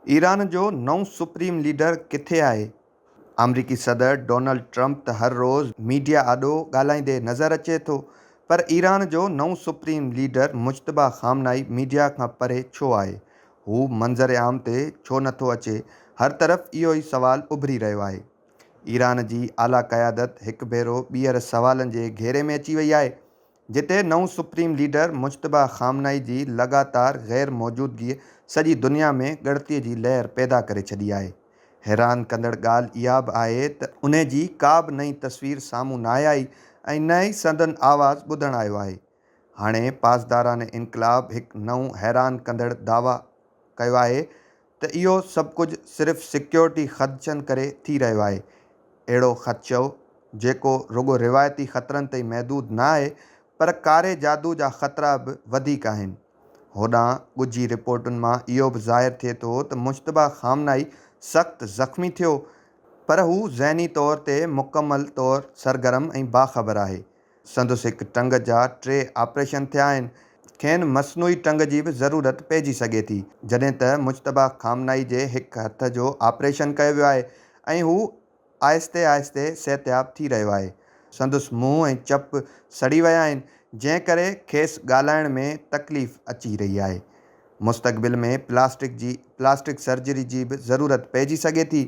Iran जो नओं supreme leader किथे आहे? अमरीकी सदर डोनाल्ड ट्रंप त हर रोज़ मीडिया आॾो ॻाल्हाईंदे नज़र अचे थो, पर ईरान जो नओं supreme leader Mojtaba Khamenei media खां परे छो आहे? हू मंज़र आम ते छो नथो अचे? हर तरफ़ इहो ई सुवाल उभरी रहियो आहे। ईरान जी आला क़यादत हिकु भेरो ॿीहर सवालनि जे घेरे में अची वई आहे, जिते नओं सुप्रीम लीडर मुज्तबा खामनाई जी लगातार ग़ैर मौजूदगी सॼी दुनिया में ॻणतीअ जी लहर पैदा करे छॾी आहे। हैरान कंदड़ ॻाल्हि इहा बि आहे त उन जी का बि नई तस्वीर साम्हूं न आई ऐं न ई संदन आवाज़ु ॿुधणु आयो आहे। हाणे पासदाराने इनक़लाब हिकु नओं हैरान कंदड़ दावा कयो आहे त इहो सभु कुझु सिर्फ़ु सिक्योरिटी ख़दशनि करे थी रहियो आहे। अहिड़ो ख़दशो जेको रुॻो रिवायती ख़तरनि ताईं महदूद न आहे, पर कारे जादू जा ख़तरा बि वधीक आहिनि। होॾां ॻुझी रिपोर्टुनि मां इहो बि ज़ाहिरु थिए थो त मुज्तबा खामनाई सख़्तु ज़ख़्मी थियो, पर हू ज़हनी तौर ते मुकमल तौरु सरगर्म ऐं बाख़बर आहे। संदसि हिकु टंग जा 3 ऑपरेशन थिया आहिनि। खेनि मसनूई टंग जी बि ज़रूरत पइजी सघे थी, जॾहिं त मुज्तबा खामनाई जे हिकु हथ जो ऑपरेशन कयो वियो आहे ऐं हू आहिस्ते आहिस्ते सिहतयाब थी रहियो आहे। संदसि मुंहुं ऐं चप सड़ी विया आहिनि, जंहिं करे खेसि ॻाल्हाइण में तकलीफ़ अची रही आहे। मुस्तक़बिल में प्लास्टिक सर्जरी जी बि ज़रूरत पइजी सघे थी।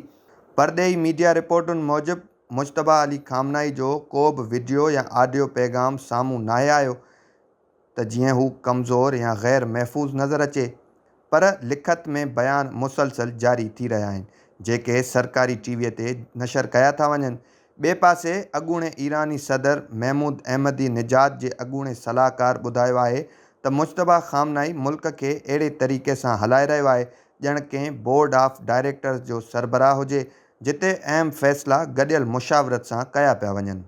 परॾेही मीडिया रिपोर्टुनि मूजिबि मुज्तबा अली खामनाई जो को बि वीडियो या ऑडियो पैगाम साम्हूं नाहे आयो त जीअं हू कमज़ोर या ग़ैर महफ़ूज़ नज़र अचे, पर लिखत में बयान मुसलसल जारी थी रहिया आहिनि, जेके सरकारी टीवीअ ते नशर कया था वञनि। ॿिए पासे अॻूणे ईरानी सदर महमूद अहमदी निजाद जे अॻूणे सलाहकार ॿुधायो आहे त मुज्तबा खामनाई मुल्क खे अहिड़े तरीक़े सां हलाए रहियो आहे ॼण कंहिं बोर्ड ऑफ डायरेक्टर्स जो सरबराह हुजे, जिते अहम फ़ैसिला गॾियल मुशावरत सां कया पिया वञनि।